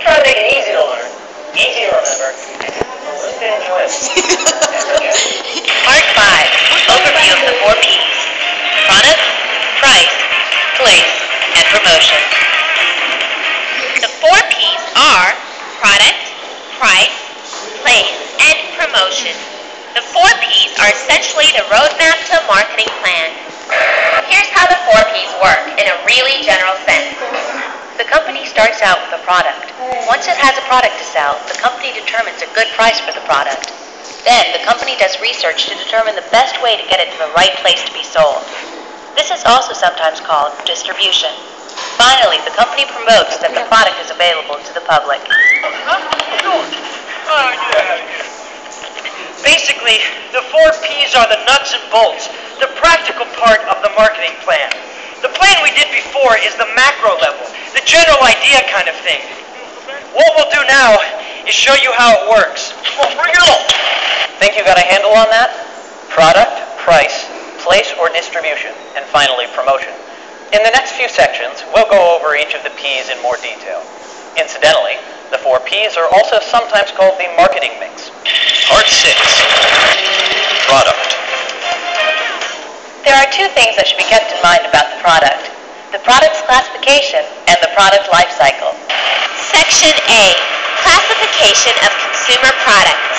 Try to make it easy to learn, easy to remember, and a little bit enjoyable. Part 5. Overview of the 4 Ps. Product, price, place, and promotion. The 4 Ps are product, price, place, and promotion. The 4 Ps are essentially the roadmap to a marketing plan. Here's how the 4 Ps work in a really general sense. The company starts out with a product. Once it has a product to sell, the company determines a good price for the product. Then, the company does research to determine the best way to get it to the right place to be sold. This is also sometimes called distribution. Finally, the company promotes that the product is available to the public. Basically, the 4 Ps are the nuts and bolts, the practical part of the marketing plan. The plan we did before is the macro level, the general idea kind of thing. What we'll do now is show you how it works. Come on, bring it on. Think you got a handle on that? Product, price, place or distribution, and finally promotion. In the next few sections, we'll go over each of the Ps in more detail. Incidentally, the 4 Ps are also sometimes called the marketing mix. Part 6. Product. There are 2 things that should be kept in mind about the product: the product's classification and the product life cycle. Section A. Classification of consumer products.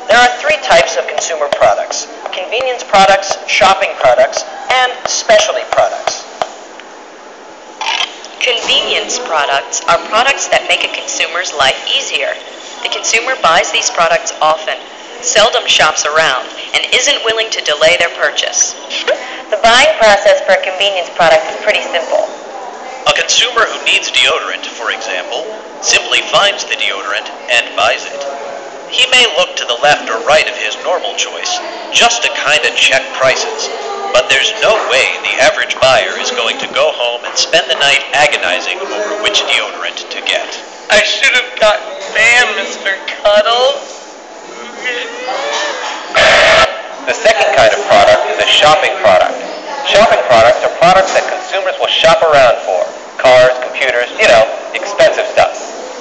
There are 3 types of consumer products: convenience products, shopping products, and specialty products. Convenience products are products that make a consumer's life easier. The consumer buys these products often, seldom shops around, and isn't willing to delay their purchase. The buying process for a convenience product is pretty simple. A consumer who needs deodorant, for example, simply finds the deodorant and buys it. He may look to the left or right of his normal choice, just to kind of check prices, but there's no way the average buyer is going to go home and spend the night agonizing over which deodorant to get. I should have gotten Bam, Mr. Cuddles. The second kind of product is a shopping product. Shopping products are products that consumers will shop around for. Cars, computers, expensive stuff.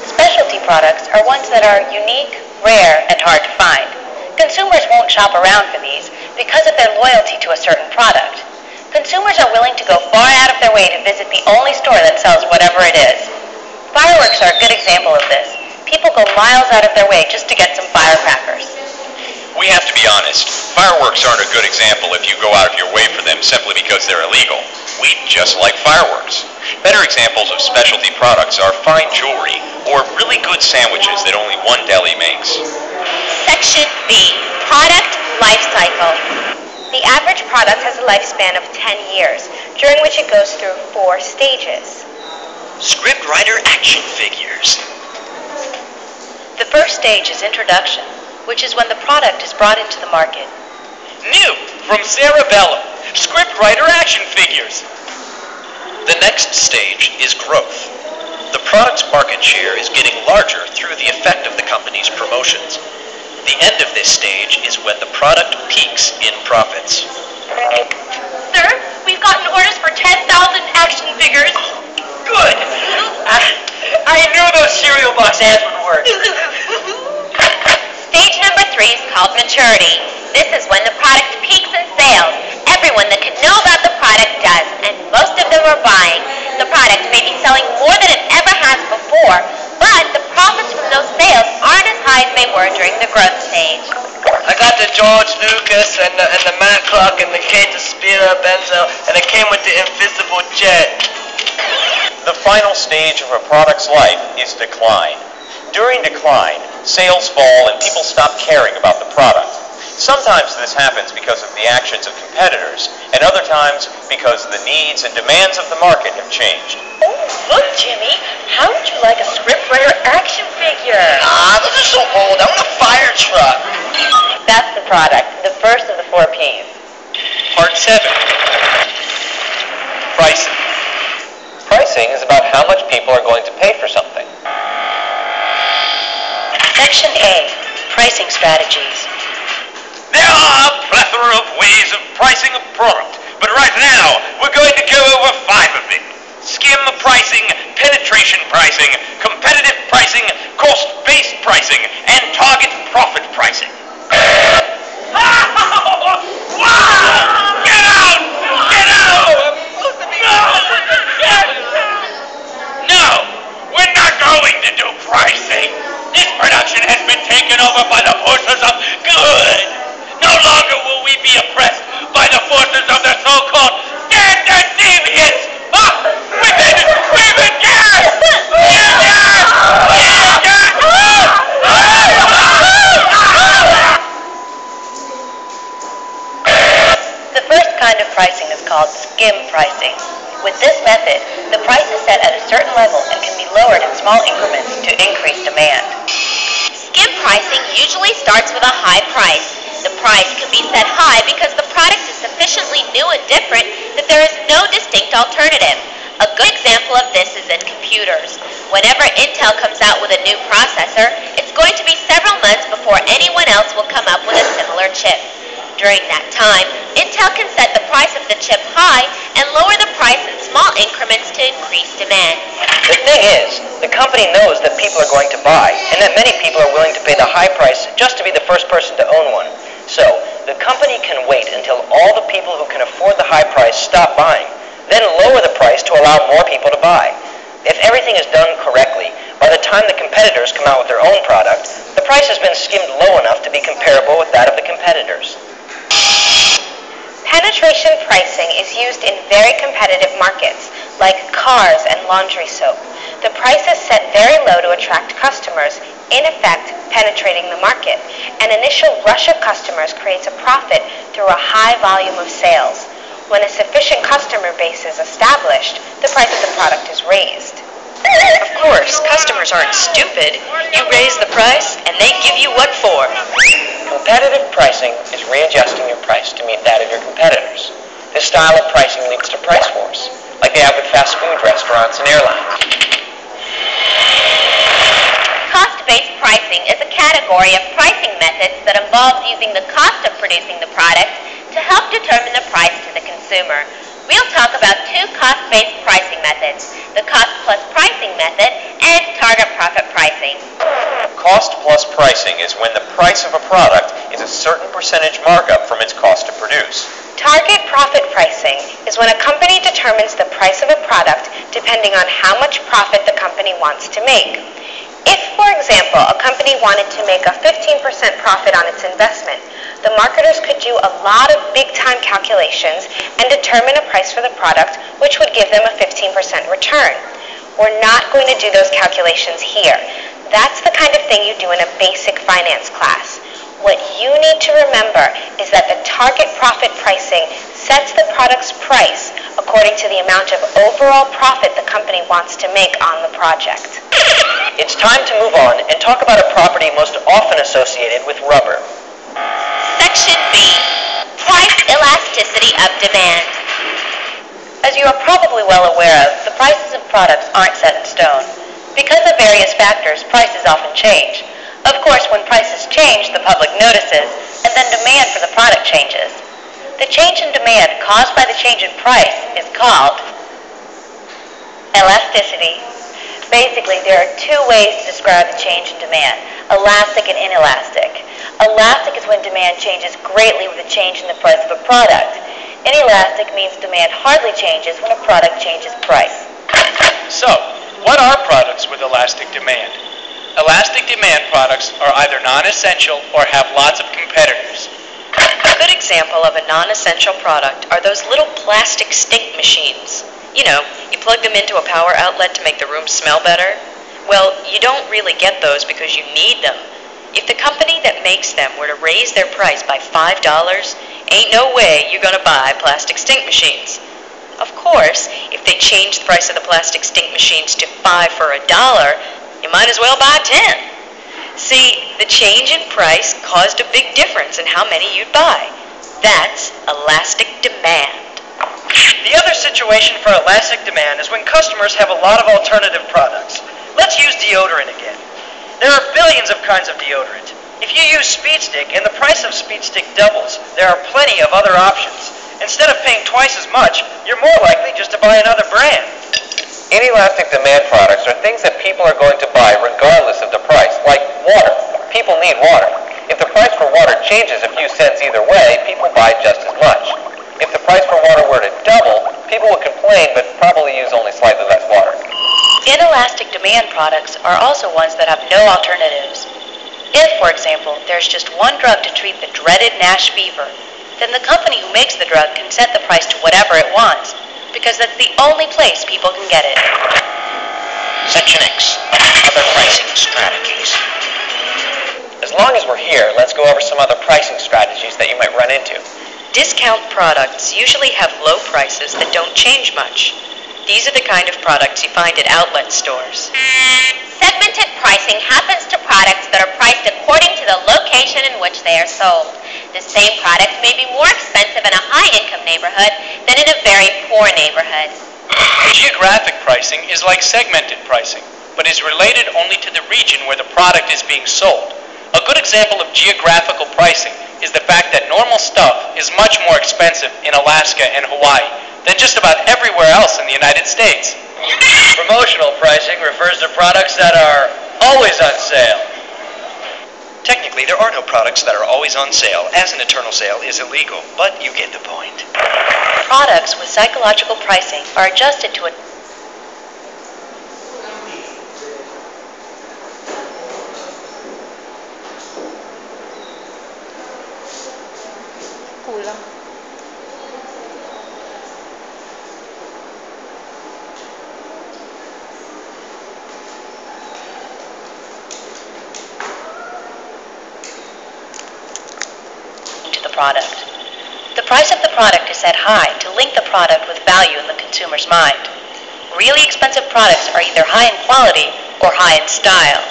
Specialty products are ones that are unique, rare, and hard to find. Consumers won't shop around for these because of their loyalty to a certain product. Consumers are willing to go far out of their way to visit the only store that sells whatever it is. Fireworks are a good example of this. People go miles out of their way just to get some firecrackers. We have to be honest, fireworks aren't a good example if you go out of your way for them simply because they're illegal. We just like fireworks. Better examples of specialty products are fine jewelry or really good sandwiches that only one deli makes. Section B. Product life cycle. The average product has a lifespan of 10 years, during which it goes through 4 stages. Scriptwriter action figures. The first stage is introduction, which is when the product is brought into the market. New from Cerebellum, scriptwriter action figures. The next stage is growth. The product's market share is getting larger through the effect of the company's promotions. The end of this stage is when the product peaks in profits. Sir, we've gotten orders for 10,000 action figures. Good. I knew those cereal box ads would work. Stage number 3 is called maturity. This is when the product peaks in sales. Everyone that could know about the product does, and most of them are buying. The product may be selling more than it ever has before, but the profits from those sales aren't as high as they were during the growth stage. I got the George Lucas and the Matlock and the Kate Spira Benzo, and it came with the invisible jet. The final stage of a product's life is decline. During decline, sales fall and people stop caring about the product. Sometimes this happens because of the actions of competitors, and other times because the needs and demands of the market have changed. Oh, look, Jimmy. How would you like a scriptwriter action figure? Those are so old. I want a fire truck. That's the product, the first of the 4 Ps. Part 7. Pricing. Pricing is about how much people are going to pay for something. Section A. Pricing strategies. There are a plethora of ways of pricing a product, but right now we're going to go over 5 of them. Skim pricing, penetration pricing, competitive pricing, pricing and target profit pricing. Get out! Get out! No! We're not going to do pricing! This production has been taken over by the forces of good! No longer will we be oppressed by the forces of the so-called standard deviants! We've been gassed! The first kind of pricing is called skim pricing. With this method, the price is set at a certain level and can be lowered in small increments to increase demand. Skim pricing usually starts with a high price. The price can be set high because the product is sufficiently new and different that there is no distinct alternative. A good example of this is in computers. Whenever Intel comes out with a new processor, it's going to be several months before anyone else will come up with a similar chip. During that time, Intel can set the price of the chip high and lower the price in small increments to increase demand. The thing is, the company knows that people are going to buy, and that many people are willing to pay the high price just to be the first person to own one. So, the company can wait until all the people who can afford the high price stop buying, then lower the price to allow more people to buy. If everything is done correctly, by the time the competitors come out with their own product, the price has been skimmed low enough to be comparable with that of the competitors. Penetration pricing is used in very competitive markets, like cars and laundry soap. The price is set very low to attract customers, in effect penetrating the market. An initial rush of customers creates a profit through a high volume of sales. When a sufficient customer base is established, the price of the product is raised. Of course, customers aren't stupid. You raise the price, and they give you what for. Competitive pricing is readjusting your price to meet that of your competitors. This style of pricing leads to price wars, like they have with fast food restaurants and airlines. Cost-based pricing is a category of pricing methods that involves using the cost of producing the product to help determine the price to the consumer. We'll talk about two cost-based pricing methods, the cost-plus pricing method and target profit pricing. Cost-plus pricing is when the price of a product is a certain percentage markup from its cost to produce. Target profit pricing is when a company determines the price of a product depending on how much profit the company wants to make. If, for example, a company wanted to make a 15% profit on its investment, the marketers could do a lot of big-time calculations and determine a price for the product which would give them a 15% return. We're not going to do those calculations here. That's the kind of thing you do in a basic finance class. What you need to remember is that the target profit pricing sets the product's price according to the amount of overall profit the company wants to make on the project. It's time to move on and talk about a property most often associated with rubber. Section B, price elasticity of demand. As you are probably well aware of, the prices of products aren't set in stone. Because of various factors, prices often change. Of course, when prices change, the public notices, and then demand for the product changes. The change in demand caused by the change in price is called elasticity. Basically, there are two ways to describe the change in demand, elastic and inelastic. Elastic is when demand changes greatly with a change in the price of a product. Inelastic means demand hardly changes when a product changes price. So, what are products with elastic demand? Elastic demand products are either non-essential or have lots of competitors. A good example of a non-essential product are those little plastic stink machines. You know, you plug them into a power outlet to make the room smell better. Well, you don't really get those because you need them. If the company that makes them were to raise their price by $5, ain't no way you're going to buy plastic stink machines. Of course, if they change the price of the plastic stink machines to $5 for $1, you might as well buy 10. See, the change in price caused a big difference in how many you'd buy. That's elastic demand. The other situation for elastic demand is when customers have a lot of alternative products. Let's use deodorant again. There are billions of kinds of deodorant. If you use Speed Stick and the price of Speed Stick doubles, there are plenty of other options. Instead of paying twice as much, you're more likely just to buy another brand. Inelastic demand products are things that people are going to buy regardless of the price, like water. still need water. If the price for water changes a few cents either way, people buy just as much. If the price for water were to double, people would complain but probably use only slightly less water. Inelastic demand products are also ones that have no alternatives. If, for example, there's just one drug to treat the dreaded Nash fever, then the company who makes the drug can set the price to whatever it wants, because that's the only place people can get it. Section X. Other pricing strategies. As long as we're here, let's go over some other pricing strategies that you might run into. Discount products usually have low prices that don't change much. These are the kind of products you find at outlet stores. Segmented pricing happens to products that are priced according to the location in which they are sold. The same product may be more expensive in a high-income neighborhood than in a very poor neighborhood. Geographic pricing is like segmented pricing, but is related only to the region where the product is being sold. A good example of geographical pricing is the fact that normal stuff is much more expensive in Alaska and Hawaii than just about everywhere else in the United States. Promotional pricing refers to products that are always on sale. Technically, there are no products that are always on sale, as an eternal sale is illegal, but you get the point. Products with psychological pricing are adjusted to a product. The price of the product is set high to link the product with value in the consumer's mind. Really expensive products are either high in quality or high in style.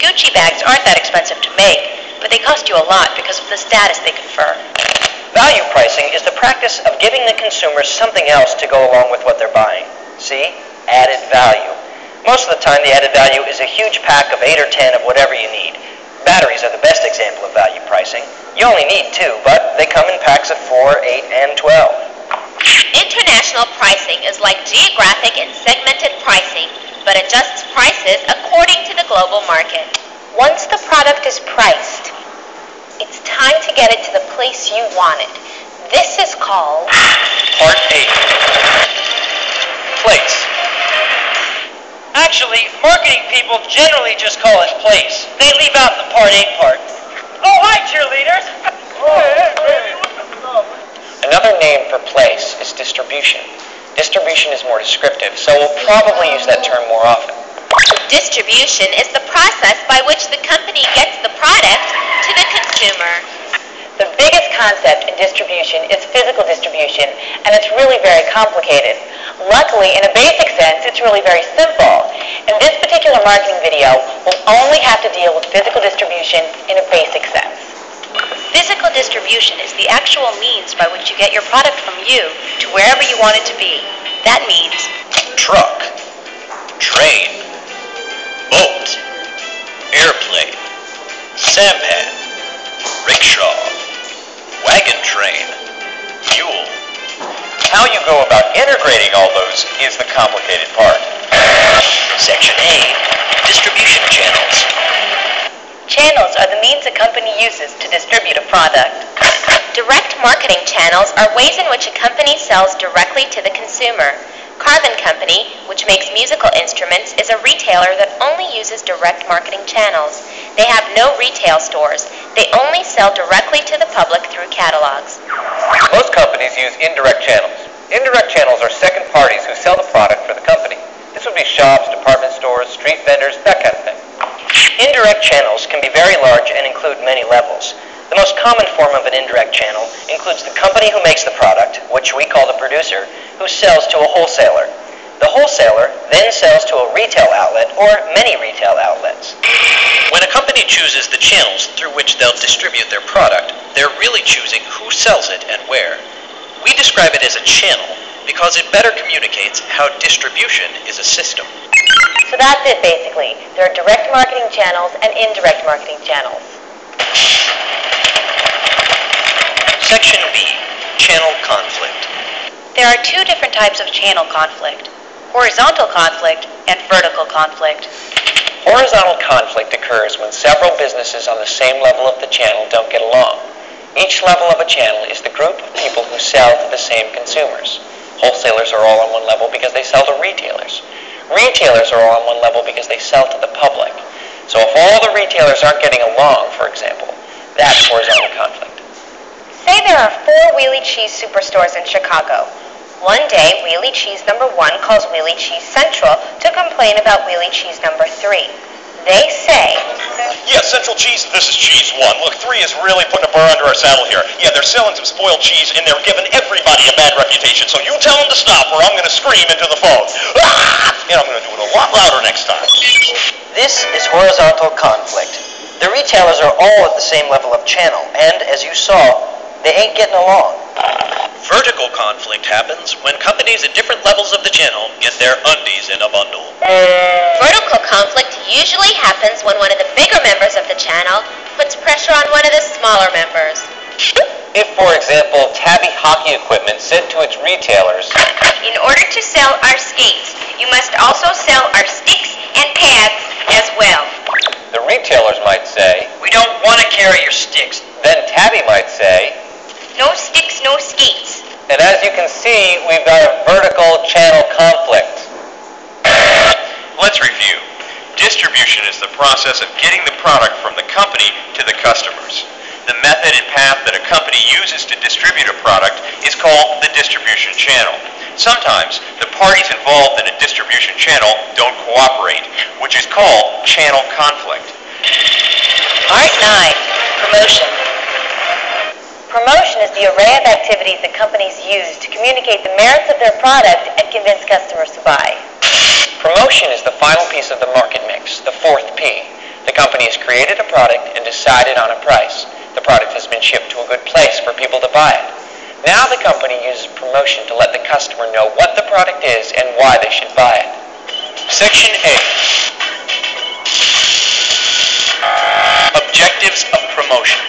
Gucci bags aren't that expensive to make, but they cost you a lot because of the status they confer. Value pricing is the practice of giving the consumer something else to go along with what they're buying. See? Added value. Most of the time, the added value is a huge pack of 8 or 10 of whatever you need. Batteries are the best example of value pricing. You only need 2, but they come in packs of 4, 8, and 12. International pricing is like geographic and segmented pricing, but adjusts prices according to the global market. Once the product is priced, it's time to get it to the place you want it. This is called Part 8. Place. Actually, marketing people generally just call it place. They leave out the Part 8 part. Oh, hi, cheerleaders! Another name for place is distribution. Distribution is more descriptive, so we'll probably use that term more often. Distribution is the process by which the company gets the product to the consumer. The biggest concept in distribution is physical distribution, and it's really very complicated. Luckily, in a basic sense, it's really very simple. In this particular marketing video, we'll only have to deal with physical distribution in a basic sense. Physical distribution is the actual means by which you get your product from you to wherever you want it to be. That means Truck, train, boat, airplane, sampan, rickshaw, wagon train, mule. How you go about integrating all those is the complicated part. Section A, distribution channels. channels are the means a company uses to distribute a product. Direct marketing channels are ways in which a company sells directly to the consumer. Carbon Company, which makes musical instruments, is a retailer that only uses direct marketing channels. They have no retail stores. They only sell directly to the public through catalogs. Most companies use indirect channels. Indirect channels are second parties who sell the product for the company. This would be shops, department stores, street vendors, that kind of thing. Indirect channels can be very large and include many levels. The most common form of an indirect channel includes the company who makes the product, which we call the producer, who sells to a wholesaler. The wholesaler then sells to a retail outlet or many retail outlets. When a company chooses the channels through which they'll distribute their product, they're really choosing who sells it and where. We describe it as a channel because it better communicates how distribution is a system. So that's it, basically. There are direct marketing channels and indirect marketing channels. Section B, channel conflict. There are two different types of channel conflict: horizontal conflict and vertical conflict. Horizontal conflict occurs when several businesses on the same level of the channel don't get along. Each level of a channel is the group of people who sell to the same consumers. Wholesalers are all on one level because they sell to retailers. Retailers are all on one level because they sell to the public. So if all the retailers aren't getting along, for example, that's horizontal conflict. Say there are 4 Wheelie Cheese superstores in Chicago. One day, Wheelie Cheese number 1 calls Wheelie Cheese Central to complain about Wheelie Cheese number 3. They say, Yeah, Central Cheese, this is Cheese 1. Look, 3 is really putting a burr under our saddle here. Yeah, they're selling some spoiled cheese, and they're giving everybody a bad reputation. So you tell them to stop, or I'm going to scream into the phone. Ah! And I'm going to do it a lot louder next time. This is horizontal conflict. The retailers are all at the same level of channel, and as you saw, they ain't getting along. Vertical conflict happens when companies at different levels of the channel get their undies in a bundle. vertical conflict usually happens when one of the bigger members of the channel puts pressure on one of the smaller members. If, for example, Tabby Hockey Equipment said to its retailers, In order to sell our skates, you must also sell our sticks and pads as well. the retailers might say, We don't want to carry your sticks. then Tabby might say, No sticks, no skates. and as you can see, we've got a vertical channel conflict. Let's review. Distribution is the process of getting the product from the company to the customers. The method and path that a company uses to distribute a product is called the distribution channel. Sometimes the parties involved in a distribution channel don't cooperate, which is called channel conflict. Part 9, promotion. Promotion is the array of activities that companies use to communicate the merits of their product and convince customers to buy. Promotion is the final piece of the market mix, the 4th P. The company has created a product and decided on a price. The product has been shipped to a good place for people to buy it. Now the company uses promotion to let the customer know what the product is and why they should buy it. Section A. Objectives of promotion.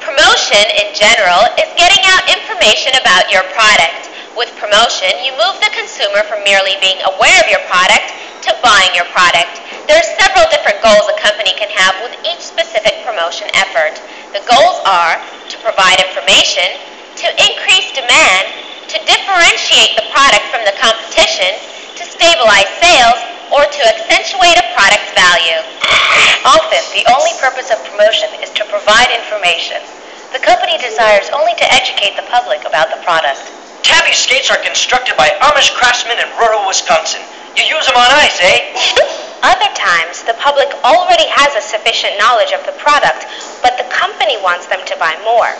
Promotion, in general, is getting out information about your product. With promotion, you move the consumer from merely being aware of your product to buying your product. There are several different goals a company can have with each specific promotion effort. The goals are to provide information, to increase demand, to differentiate the product from the competition, to stabilize sales, or to accentuate a product's value. Often, the only purpose of promotion is to provide information. The company desires only to educate the public about the product. Tabby skates are constructed by Amish craftsmen in rural Wisconsin. You use them on ice, eh? Other times, the public already has a sufficient knowledge of the product, but the company wants them to buy more.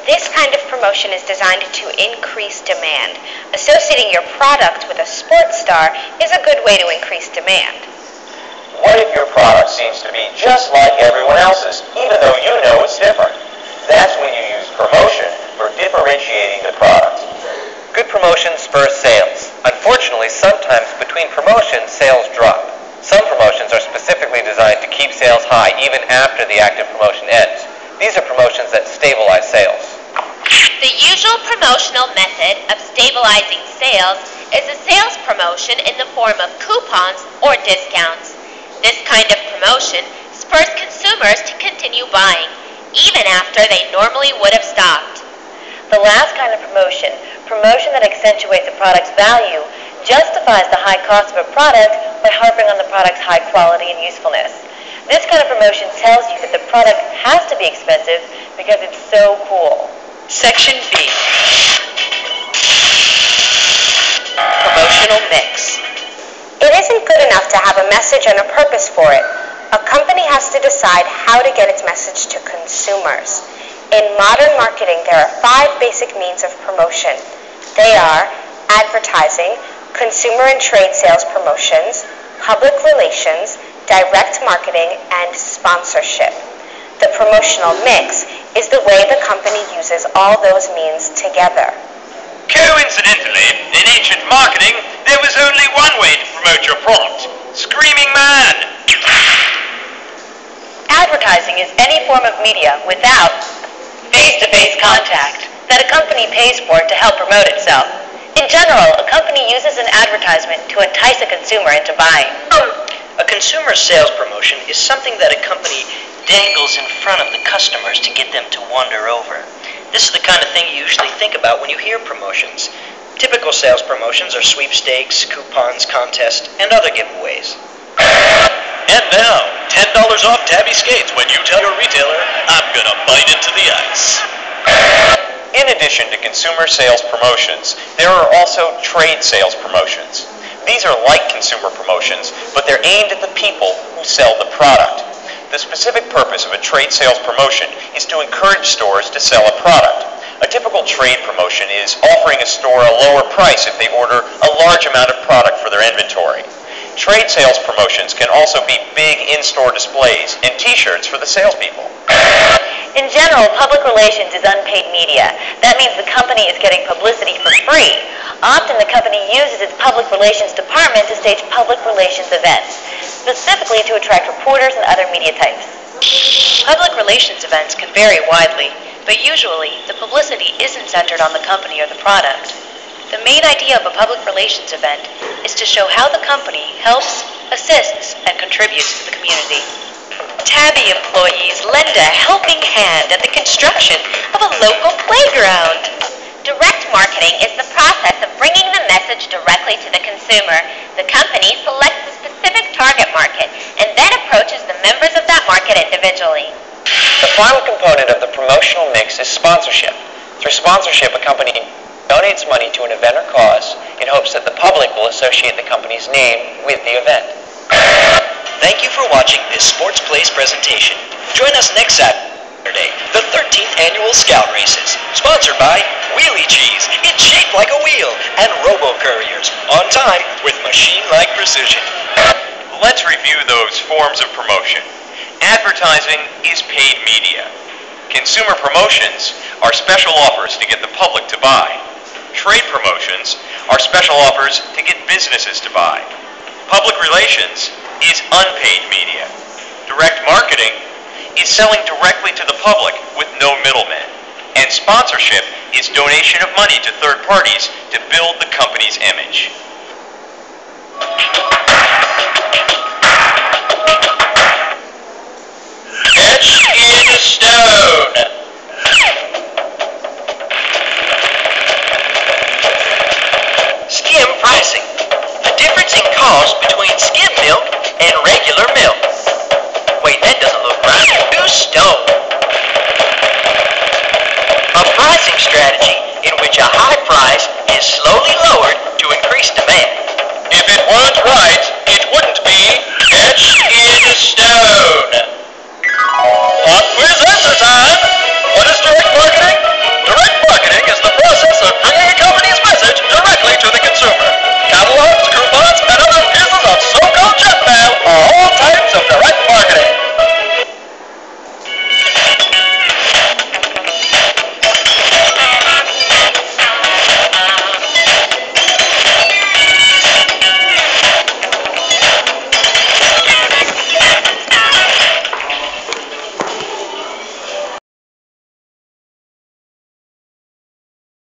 This kind of promotion is designed to increase demand. Associating your product with a sports star is a good way to increase demand. What if your product seems to be just like everyone else's, even though you know it's different? That's when you use promotion for differentiating the product. Good promotion spurs sales. Unfortunately, sometimes between promotions, sales drop. Some promotions are specifically designed to keep sales high even after the active promotion ends. These are promotions that stabilize sales. The usual promotional method of stabilizing sales is a sales promotion in the form of coupons or discounts. This kind of promotion spurs consumers to continue buying, even after they normally would have stopped. The last kind of promotion that accentuates a product's value, justifies the high cost of a product by harping on the product's high quality and usefulness. This kind of promotion tells you that the product has to be expensive because it's so cool. Section B. Promotional mix. It isn't good enough to have a message and a purpose for it. A company has to decide how to get its message to consumers. In modern marketing, there are 5 basic means of promotion. They are advertising, consumer and trade sales promotions, public relations, direct marketing, and sponsorship. The promotional mix is the way the company uses all those means together. Coincidentally, in ancient marketing, there was only one way to promote your product: screaming man. Advertising is any form of media without face-to-face contact that a company pays for to help promote itself. In general, a company uses an advertisement to entice a consumer into buying. A A consumer sales promotion is something that a company dangles in front of the customers to get them to wander over. This is the kind of thing you usually think about when you hear promotions. Typical sales promotions are sweepstakes, coupons, contests, and other giveaways. And now, $10 off Tabby skates when you tell your retailer, I'm gonna bite into the ice. In addition to consumer sales promotions, there are also trade sales promotions. These are like consumer promotions, but they're aimed at the people who sell the product. The specific purpose of a trade sales promotion is to encourage stores to sell a product. A typical trade promotion is offering a store a lower price if they order a large amount of product for their inventory. Trade sales promotions can also be big in-store displays and t-shirts for the salespeople. In general, public relations is unpaid media. That means the company is getting publicity for free. Often the company uses its public relations department to stage public relations events, specifically to attract reporters and other media types. Public relations events can vary widely, but usually the publicity isn't centered on the company or the product. The main idea of a public relations event is to show how the company helps, assists, and contributes to the community. Tabby employees lend a helping hand at the construction of a local playground. Direct marketing is the process of bringing the message directly to the consumer. The company selects a specific target market and then approaches the members of that market individually. The final component of the promotional mix is sponsorship. Through sponsorship, a company donates money to an event or cause in hopes that the public will associate the company's name with the event. Thank you for watching this Sports Place presentation. Join us next Saturday, the 13th Annual Scout Races, sponsored by Wheelie Cheese, it's shaped like a wheel, and Robo-Couriers, on time with machine-like precision. Let's review those forms of promotion. Advertising is paid media. Consumer promotions are special offers to get the public to buy. Trade promotions are special offers to get businesses to buy. Public relations is unpaid media. Direct marketing is selling directly to the public with no middlemen. And sponsorship is donation of money to third parties to build the company's image. Etched in stone. Skim pricing. The difference in cost between skim milk and regular milk. Wait, that doesn't look right. Who's stone? A pricing strategy in which a high price is slowly lowered